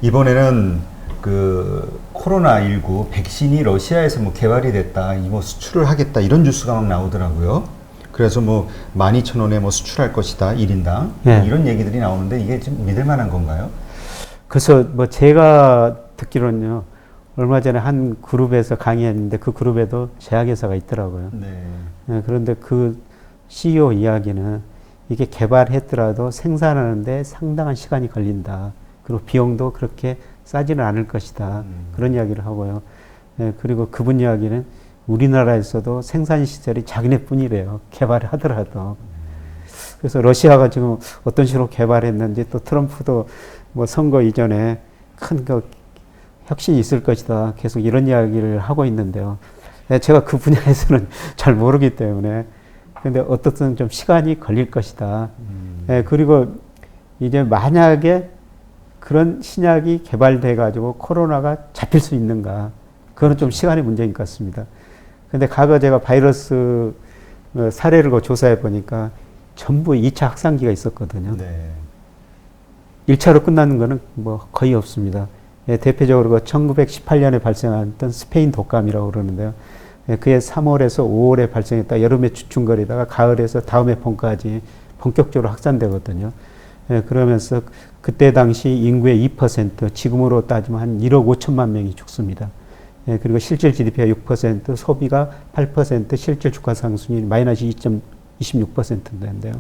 이번에는 그 코로나19 백신이 러시아에서 뭐 개발이 됐다, 이 뭐 수출을 하겠다 이런 뉴스가 막 나오더라고요. 그래서 뭐 12,000원에 뭐 수출할 것이다 1인당 이런 얘기들이 나오는데 이게 좀 믿을 만한 건가요? 그래서 뭐 제가 듣기로는요, 얼마 전에 한 그룹에서 강의했는데 그 그룹에도 제약회사가 있더라고요. 네, 그런데 그 CEO 이야기는 이게 개발했더라도 생산하는데 상당한 시간이 걸린다. 그리고 비용도 그렇게 싸지는 않을 것이다. 그런 이야기를 하고요. 네, 그리고 그분 이야기는 우리나라에서도 생산 시설이 자기네뿐이래요. 개발을 하더라도. 그래서 러시아가 지금 어떤 식으로 개발했는지, 또 트럼프도 뭐 선거 이전에 큰 그 혁신이 있을 것이다. 계속 이런 이야기를 하고 있는데요. 제가 그 분야에서는 잘 모르기 때문에. 근데 어떻든 좀 시간이 걸릴 것이다. 그리고 이제 만약에 그런 신약이 개발돼 가지고 코로나가 잡힐 수 있는가. 그거는 좀 시간의 문제인 것 같습니다. 근데 과거 제가 바이러스 사례를 조사해 보니까 전부 2차 확산기가 있었거든요. 네. 1차로 끝나는 거는 뭐 거의 없습니다. 예, 대표적으로 그 1918년에 발생했던 스페인 독감이라고 그러는데요. 예, 그해 3월에서 5월에 발생했다. 여름에 주춤거리다가 가을에서 다음해 봄까지 본격적으로 확산되거든요. 예, 그러면서 그때 당시 인구의 2%, 지금으로 따지면 한 1억 5천만 명이 죽습니다. 예, 그리고 실질 GDP가 6%, 소비가 8%, 실질 주가 상승률이 마이너스 2.26%인데요.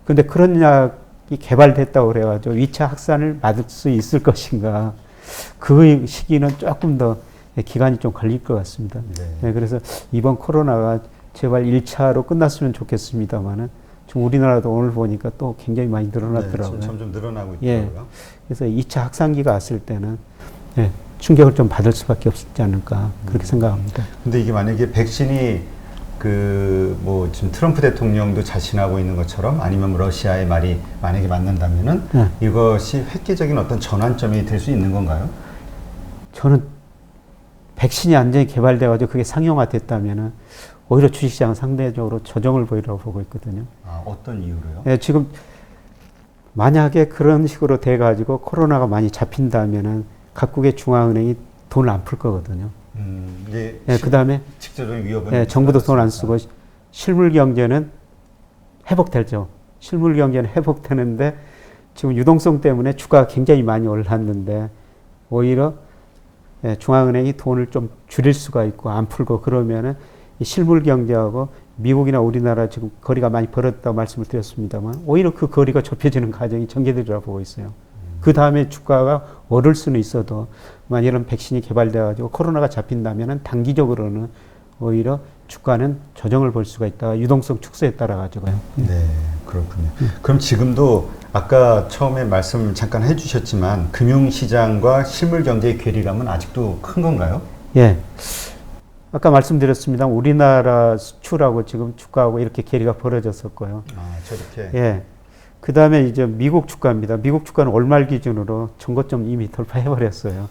근데 그런 약이 개발됐다고 그래가지고 2차 확산을 막을 수 있을 것인가. 그 시기는 조금 더 기간이 좀 걸릴 것 같습니다. 네. 네, 그래서 이번 코로나가 제발 1차로 끝났으면 좋겠습니다만은 지금 우리나라도 오늘 보니까 또 굉장히 많이 늘어났더라고요. 네, 점점 늘어나고 있더라고요. 예, 그래서 2차 확산기가 왔을 때는 네, 충격을 좀 받을 수밖에 없지 않을까 그렇게 생각합니다. 근데 이게 만약에 백신이 뭐 지금 트럼프 대통령도 자신하고 있는 것처럼 아니면 러시아의 말이 만약에 맞는다면은 이것이 획기적인 어떤 전환점이 될 수 있는 건가요? 저는 백신이 완전히 개발돼가지고 그게 상용화됐다면은 오히려 주식시장은 상대적으로 조정을 보이라고 보고 있거든요. 아, 어떤 이유로요? 네, 지금 만약에 그런 식으로 돼가지고 코로나가 많이 잡힌다면은 각국의 중앙은행이 돈을 안 풀 거거든요. 네, 그 다음에 직접적인 위협은 네, 정부도 돈 안 쓰고 실물 경제는 회복되죠. 실물 경제는 회복되는데 지금 유동성 때문에 주가가 굉장히 많이 올랐는데 오히려 중앙은행이 돈을 좀 줄일 수가 있고 안 풀고 그러면은 이 실물 경제하고 미국이나 우리나라 지금 거리가 많이 벌어졌다고 말씀을 드렸습니다만 오히려 그 거리가 좁혀지는 과정이 전개되리라고 보고 있어요. 그 다음에 주가가 오를 수는 있어도 만약 이런 백신이 개발돼가지고 코로나가 잡힌다면은 단기적으로는 오히려 주가는 조정을 볼 수가 있다. 유동성 축소에 따라 가지고요. 네, 그렇군요. 그럼 지금도 아까 처음에 말씀 잠깐 해주셨지만 금융시장과 실물경제의 괴리감은 아직도 큰 건가요? 예. 아까 말씀드렸습니다. 우리나라 수출하고 지금 주가하고 이렇게 괴리가 벌어졌었고요. 아, 저렇게. 예. 그 다음에 이제 미국 주가입니다. 미국 주가는 월말 기준으로 전고점 이미 돌파해버렸어요.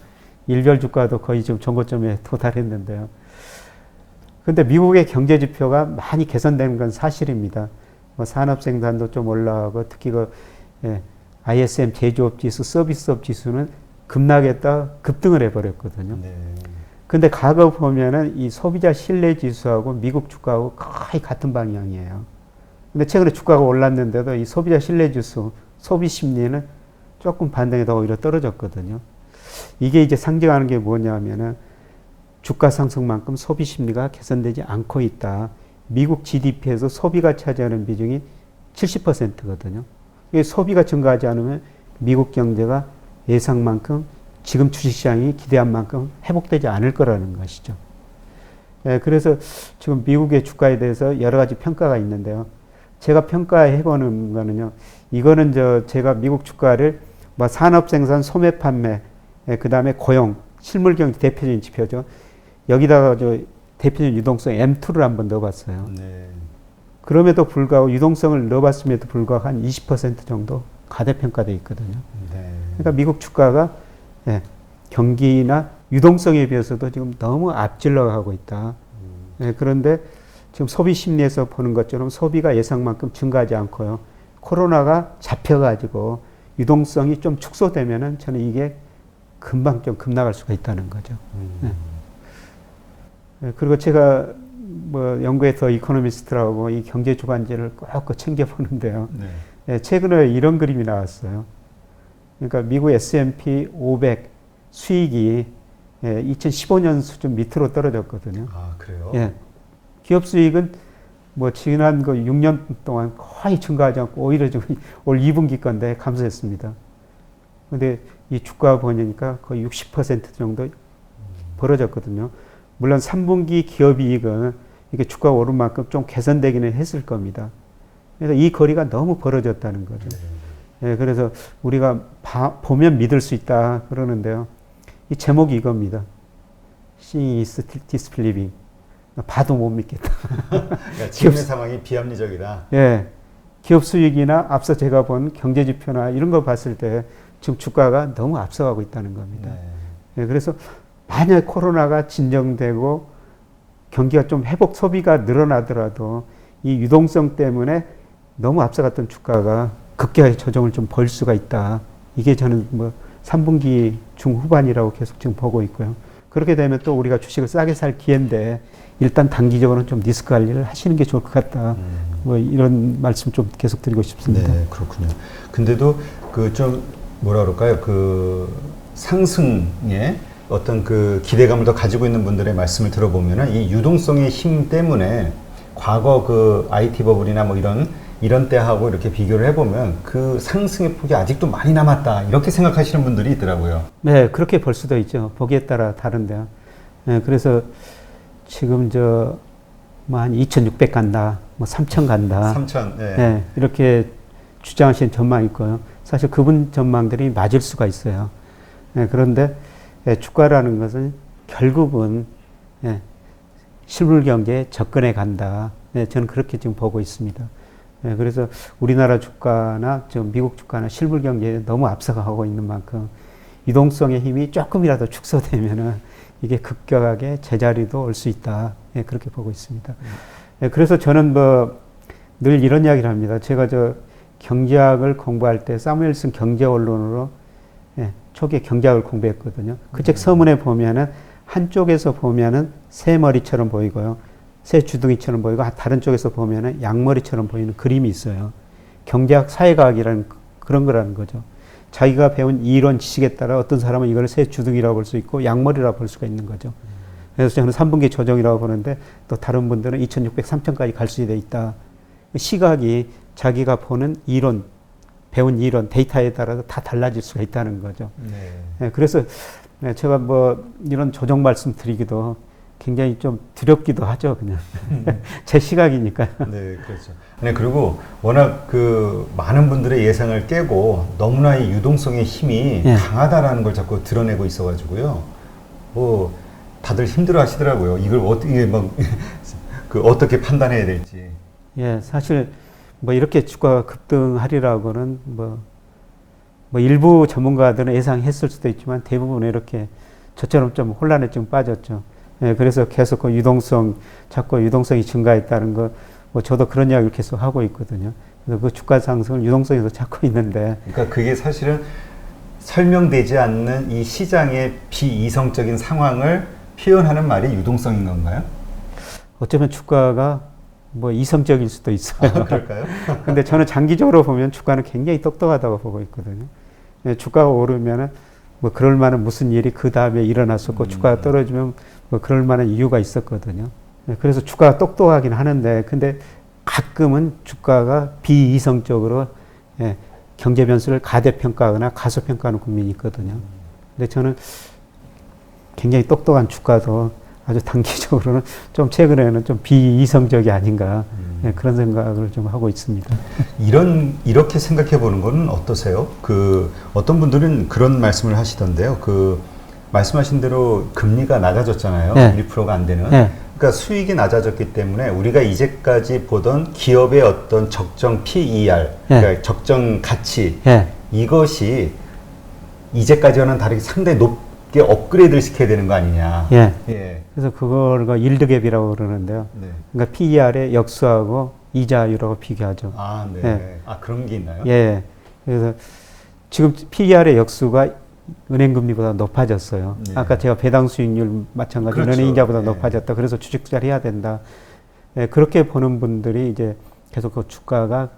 일별 주가도 거의 지금 전고점에 도달했는데요. 근데 미국의 경제 지표가 많이 개선되는 건 사실입니다. 뭐 산업 생산도 좀 올라가고 특히 그 ISM 제조업 지수, 서비스업 지수는 급락했다 급등을 해버렸거든요. 네. 근데 과거 보면은 이 소비자 신뢰 지수하고 미국 주가하고 거의 같은 방향이에요. 근데 최근에 주가가 올랐는데도 이 소비자 신뢰 지수, 소비 심리는 조금 반등이 더 오히려 떨어졌거든요. 이게 이제 상징하는 게 뭐냐면은 주가 상승만큼 소비 심리가 개선되지 않고 있다. 미국 GDP에서 소비가 차지하는 비중이 70%거든요. 소비가 증가하지 않으면 미국 경제가 예상만큼 지금 주식시장이 기대한 만큼 회복되지 않을 거라는 것이죠. 그래서 지금 미국의 주가에 대해서 여러 가지 평가가 있는데요. 제가 평가해보는 거는요, 이거는 제가 미국 주가를 뭐 산업 생산, 소매 판매, 그 다음에 고용, 실물 경제 대표적인 지표죠. 여기다가 대표적인 유동성 M2를 한번 넣어봤어요. 네. 그럼에도 불구하고 유동성을 넣어봤음에도 불구하고 한 20% 정도 가대평가되어 있거든요. 네. 그러니까 미국 주가가 경기나 유동성에 비해서도 지금 너무 앞질러 가고 있다. 그런데 지금 소비 심리에서 보는 것처럼 소비가 예상만큼 증가하지 않고요. 코로나가 잡혀가지고 유동성이 좀 축소되면은 저는 이게 금방 좀 급락할 수가 있다는 거죠. 그리고 제가 뭐 연구에서 이코노미스트라고 이 경제 주간지를 꼭 챙겨 보는데요. 최근에 이런 그림이 나왔어요. 그러니까 미국 S&P 500 수익이 2015년 수준 밑으로 떨어졌거든요. 아, 그래요? 기업 수익은 뭐 지난 그 6년 동안 거의 증가하지 않고 오히려 좀 올 2분기 건데 감소했습니다. 근데 이 주가 보니까 거의 60% 정도 벌어졌거든요. 물론 3분기 기업 이익은 이게 주가 오른 만큼 좀 개선되기는 했을 겁니다. 그래서 이 거리가 너무 벌어졌다는 거죠. 그래서 우리가 보면 믿을 수 있다 그러는데요. 이 제목이 이겁니다. Seeing is disbelieving. 봐도 못 믿겠다. 그러니까 지금의 상황이 비합리적이다. 기업 수익이나 앞서 제가 본 경제 지표나 이런 거 봤을 때 지금 주가가 너무 앞서가고 있다는 겁니다. 그래서 만약 코로나가 진정되고 경기가 좀 회복 소비가 늘어나더라도 이 유동성 때문에 너무 앞서갔던 주가가 급격하게 조정을 좀 보일 수가 있다. 이게 저는 뭐 3분기 중후반이라고 계속 지금 보고 있고요. 그렇게 되면 또 우리가 주식을 싸게 살 기회인데 일단 단기적으로는 좀 리스크 관리를 하시는 게 좋을 것 같다. 뭐 이런 말씀 좀 계속 드리고 싶습니다. 네, 그렇군요. 근데도 그 좀 뭐라 그럴까요? 그 상승에 어떤 그 기대감을 더 가지고 있는 분들의 말씀을 들어보면은 이 유동성의 힘 때문에 과거 그 IT 버블이나 뭐 이런 때하고 이렇게 비교를 해보면 그 상승의 폭이 아직도 많이 남았다. 이렇게 생각하시는 분들이 있더라고요. 네, 그렇게 볼 수도 있죠. 보기에 따라 다른데요. 그래서 지금 뭐 한 2,600 간다, 뭐 3,000 간다. 3,000, 이렇게 주장하시는 전망이 있고요. 사실 그분 전망들이 맞을 수가 있어요. 그런데 주가라는 것은 결국은 실물 경제에 접근해 간다. 저는 그렇게 지금 보고 있습니다. 그래서 우리나라 주가나 지금 미국 주가나 실물 경제에 너무 앞서가고 있는 만큼 유동성의 힘이 조금이라도 축소되면은 이게 급격하게 제자리도 올 수 있다. 그렇게 보고 있습니다. 그래서 저는 뭐 늘 이런 이야기를 합니다. 제가 경제학을 공부할 때 사무엘슨 경제원론으로 초기에 경제학을 공부했거든요. 그 책 서문에 보면은 한쪽에서 보면은 새 머리처럼 보이고요. 새 주둥이처럼 보이고 다른 쪽에서 보면은 양머리처럼 보이는 그림이 있어요. 경제학, 사회과학이라는 그런 거라는 거죠. 자기가 배운 이론 지식에 따라 어떤 사람은 이걸 새 주둥이라고 볼 수 있고 양머리라고 볼 수가 있는 거죠. 그래서 저는 3분기 조정이라고 보는데 또 다른 분들은 2,600, 3,000까지 갈 수 있다. 시각이 자기가 보는 이론, 배운 이론, 데이터에 따라서 다 달라질 수가 있다는 거죠. 그래서 제가 뭐 이런 조정 말씀 드리기도 굉장히 좀 두렵기도 하죠, 그냥. 제 시각이니까요. 네, 그렇죠. 네, 그리고 워낙 그 많은 분들의 예상을 깨고 너무나 이 유동성의 힘이 강하다라는 걸 자꾸 드러내고 있어가지고요. 뭐 다들 힘들어 하시더라고요. 이걸 어떻게 어떻게 판단해야 될지. 사실 뭐 이렇게 주가가 급등하리라고는 뭐 일부 전문가들은 예상했을 수도 있지만 대부분 이렇게 저처럼 좀 혼란에 좀 빠졌죠. 그래서 계속 그 자꾸 유동성이 증가했다는 거, 뭐 저도 그런 이야기를 계속 하고 있거든요. 그래서 그 주가 상승을 유동성에서 찾고 있는데. 그러니까 그게 사실은 설명되지 않는 이 시장의 비이성적인 상황을 표현하는 말이 유동성인 건가요? 어쩌면 주가가 뭐 이성적일 수도 있어요. 그럴까요? 근데 저는 장기적으로 보면 주가는 굉장히 똑똑하다고 보고 있거든요. 주가가 오르면은 뭐 그럴 만한 무슨 일이 그 다음에 일어났었고 주가가 떨어지면 뭐 그럴 만한 이유가 있었거든요. 그래서 주가가 똑똑하긴 하는데 근데 가끔은 주가가 비이성적으로 경제 변수를 가대평가하거나 가소평가하는 국민이 있거든요. 근데 저는 굉장히 똑똑한 주가도 아주 단기적으로는 좀 최근에는 좀 비이성적이 아닌가 그런 생각을 좀 하고 있습니다. 이렇게 생각해 보는 거는 어떠세요? 어떤 분들은 그런 말씀을 하시던데요. 말씀하신 대로 금리가 낮아졌잖아요. 1%가 안 되는. 그러니까 수익이 낮아졌기 때문에 우리가 이제까지 보던 기업의 어떤 적정 PER, 그러니까 적정 가치, 이것이 이제까지와는 다르게 상당히 높게 업그레이드를 시켜야 되는 거 아니냐. 그래서 그걸 일드갭이라고 그러는데요. 그러니까 PER의 역수하고 이자율하고 비교하죠. 그런 게 있나요? 그래서 지금 PER의 역수가 은행 금리보다 높아졌어요. 네. 아까 제가 배당 수익률 마찬가지로 그렇죠. 은행이자보다 네. 높아졌다. 그래서 주식 투자를 해야 된다. 예, 그렇게 보는 분들이 이제 계속 그 주가가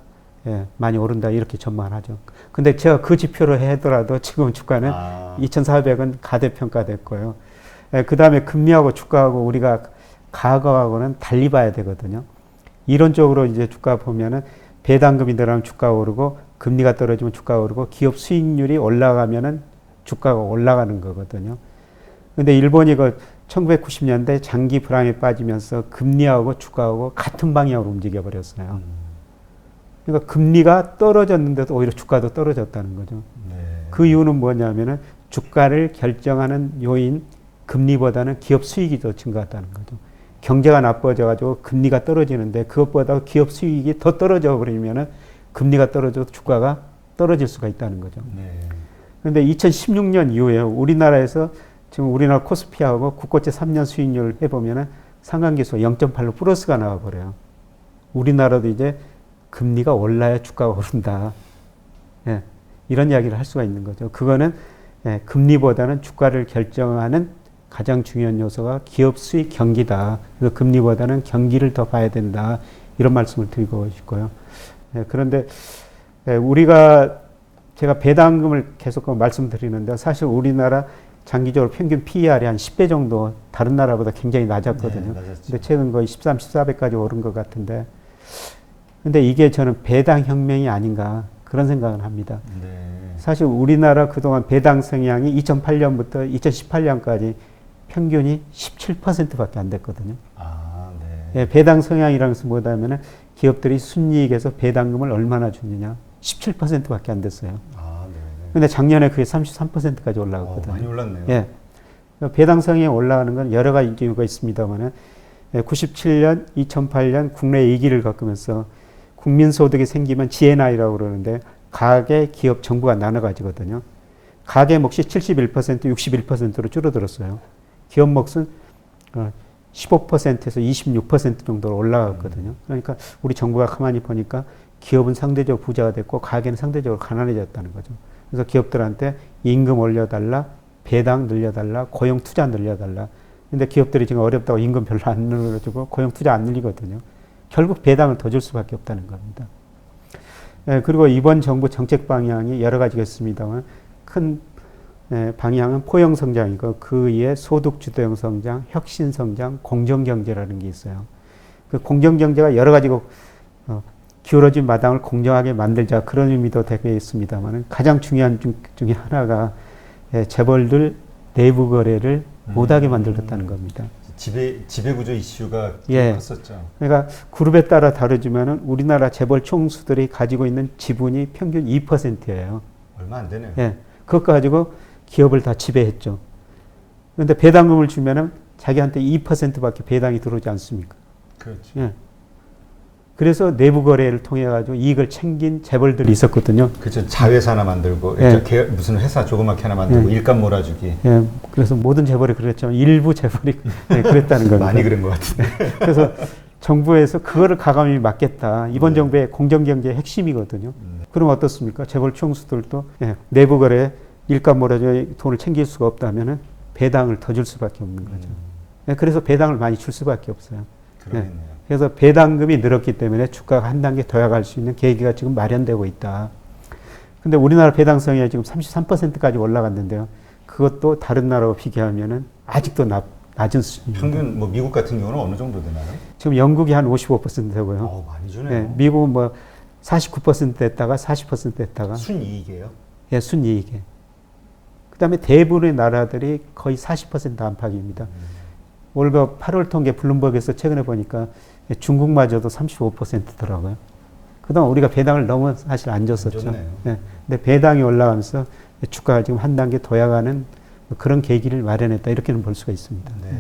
예, 많이 오른다 이렇게 전망을 하죠. 근데 제가 그 지표로 하더라도 지금 주가는 2,400원 가대평가됐고요. 예, 그 다음에 금리하고 주가하고 우리가 과거하고는 달리 봐야 되거든요. 이론적으로 이제 주가 보면은 배당금이 늘어나면 주가가 오르고 금리가 떨어지면 주가가 오르고 기업 수익률이 올라가면은 주가가 올라가는 거거든요. 근데 일본이 그 1990년대 장기 불황에 빠지면서 금리하고 주가하고 같은 방향으로 움직여 버렸어요. 그러니까 금리가 떨어졌는데도 오히려 주가도 떨어졌다는 거죠. 네. 그 이유는 뭐냐면은 주가를 결정하는 요인 금리보다는 기업 수익이 더 증가했다는 거죠. 경제가 나빠져가지고 금리가 떨어지는데 그것보다 기업 수익이 더 떨어져 버리면은 금리가 떨어져도 주가가 떨어질 수가 있다는 거죠. 네. 그런데 2016년 이후에 우리나라에서 지금 우리나라 코스피하고 국고채 3년 수익률 해보면은 상관계수 0.8로 플러스가 나와버려요. 우리나라도 이제 금리가 올라야 주가가 오른다. 예, 이런 이야기를 할 수가 있는 거죠. 그거는 예, 금리보다는 주가를 결정하는 가장 중요한 요소가 기업 수익 경기다. 그래서 금리보다는 경기를 더 봐야 된다. 이런 말씀을 드리고 싶고요. 예, 그런데 예, 제가 배당금을 계속 말씀드리는데 사실 우리나라 장기적으로 평균 PER이 한 10배 정도 다른 나라보다 굉장히 낮았거든요. 네, 근데 최근 거의 13, 14배까지 오른 것 같은데 근데 이게 저는 배당 혁명이 아닌가 그런 생각을 합니다. 네. 사실 우리나라 그동안 배당 성향이 2008년부터 2018년까지 평균이 17%밖에 안 됐거든요. 아, 네. 예, 배당 성향이라는 것은 뭐냐면은 기업들이 순이익에서 배당금을 얼마나 주느냐 17%밖에 안 됐어요. 아, 네. 근데 작년에 그게 33%까지 올라갔거든요. 많이 올랐네요. 예. 배당 성향이 올라가는 건 여러 가지 이유가 있습니다만은 97년, 2008년 국내 위기를 겪으면서 국민소득이 생기면 GNI라고 그러는데 가계, 기업, 정부가 나눠 가지거든요. 가계 몫이 71%, 61%로 줄어들었어요. 기업 몫은 15%에서 26% 정도로 올라갔거든요. 그러니까 우리 정부가 가만히 보니까 기업은 상대적으로 부자가 됐고 가계는 상대적으로 가난해졌다는 거죠. 그래서 기업들한테 임금 올려달라, 배당 늘려달라, 고용 투자 늘려달라. 근데 기업들이 지금 어렵다고 임금 별로 안 늘려주고 고용 투자 안 늘리거든요. 결국 배당을 더 줄 수밖에 없다는 겁니다. 예, 그리고 이번 정부 정책 방향이 여러 가지가 있습니다만 큰 방향은 포용 성장이고 그 위에 소득 주도형 성장, 혁신 성장, 공정 경제라는 게 있어요. 그 공정 경제가 여러 가지고 기울어진 마당을 공정하게 만들자 그런 의미도 되게 있습니다만 가장 중요한 중에 하나가 재벌들 내부 거래를 못하게 만들었다는 겁니다. 지배구조 이슈가 예. 컸었죠. 그러니까 그룹에 따라 다르지만은 우리나라 재벌 총수들이 가지고 있는 지분이 평균 2%예요. 얼마 안 되네요. 예. 그것 가지고 기업을 다 지배했죠. 그런데 배당금을 주면은 자기한테 2%밖에 배당이 들어오지 않습니까? 그렇죠. 예. 그래서 내부 거래를 통해 가지고 이익을 챙긴 재벌들이 있었거든요. 그렇죠. 자회사 하나 만들고 예. 무슨 회사 조그맣게 하나 만들고 일감 몰아주기. 예. 그래서 모든 재벌이 그랬지만 일부 재벌이 그랬다는 겁니다. 많이 그런 것 같은데. 그래서 정부에서 그거를 가감히 막겠다. 이번 정부의 공정경제의 핵심이거든요. 그럼 어떻습니까? 재벌 총수들도 내부 거래 일감 몰아주기 돈을 챙길 수가 없다면은 배당을 더 줄 수밖에 없는 거죠. 그래서 배당을 많이 줄 수밖에 없어요. 그러겠네요. 그래서 배당금이 늘었기 때문에 주가가 한 단계 더 나갈 수 있는 계기가 지금 마련되고 있다. 근데 우리나라 배당성이 지금 33%까지 올라갔는데요. 그것도 다른 나라와 비교하면은 아직도 낮은 수준입니다. 평균 뭐 미국 같은 경우는 어느 정도 되나요? 지금 영국이 한 55% 되고요. 많이 주네요. 예, 미국은 뭐 49% 됐다가 40% 됐다가 순이익이에요? 예, 순이익에. 그다음에 대부분의 나라들이 거의 40% 안팎입니다. 올해 8월 통계 블룸버그에서 최근에 보니까 중국마저도 35%더라고요. 그동안 우리가 배당을 너무 사실 안 줬었죠. 네. 근데 배당이 올라가면서 주가가 지금 한 단계 도약하는 그런 계기를 마련했다. 이렇게는 볼 수가 있습니다. 네.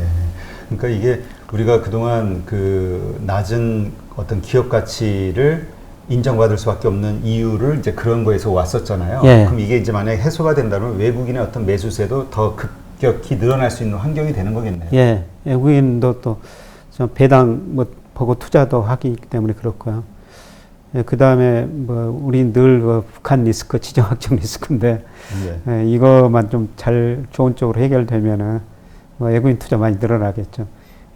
그러니까 이게 우리가 그동안 그 낮은 어떤 기업 가치를 인정받을 수밖에 없는 이유를 이제 그런 거에서 왔었잖아요. 예. 그럼 이게 이제 만약에 해소가 된다면 외국인의 어떤 매수세도 더 급격히 늘어날 수 있는 환경이 되는 거겠네요. 예. 외국인도 또 배당 뭐 보고 투자도 하기 때문에 그렇고요. 그 다음에 뭐 우리 늘 그 북한 리스크, 지정학적 리스크인데 네. 이거만 좀 잘 좋은 쪽으로 해결되면은 뭐 외국인 투자 많이 늘어나겠죠.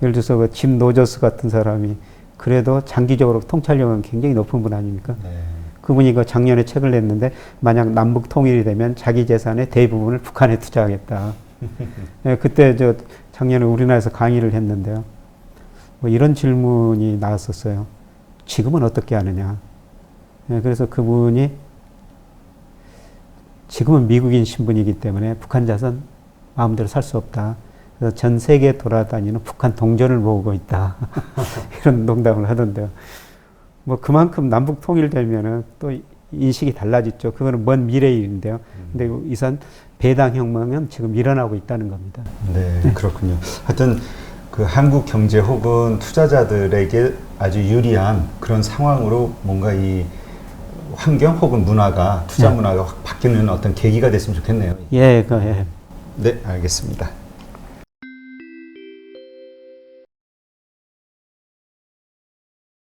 예를 들어서 그 짐 노저스 같은 사람이 그래도 장기적으로 통찰력은 굉장히 높은 분 아닙니까? 네. 그분이 그 작년에 책을 냈는데 만약 남북 통일이 되면 자기 재산의 대부분을 북한에 투자하겠다. 그때 저 작년에 우리나라에서 강의를 했는데요. 뭐 이런 질문이 나왔었어요. 지금은 어떻게 하느냐. 그래서 그분이 지금은 미국인 신분이기 때문에 북한 자산 마음대로 살 수 없다. 그래서 전 세계 돌아다니는 북한 동전을 모으고 있다. 이런 농담을 하던데요. 뭐 그만큼 남북 통일되면은 또 인식이 달라지죠. 그거는 먼 미래의 일인데요. 근데 이선 배당 혁명은 지금 일어나고 있다는 겁니다. 네, 그렇군요. 하여튼 그 한국 경제 혹은 투자자들에게 아주 유리한 그런 상황으로 뭔가 이 환경 혹은 문화가 투자 문화가 확 바뀌는 어떤 계기가 됐으면 좋겠네요. 예, 그, 예. 네, 알겠습니다.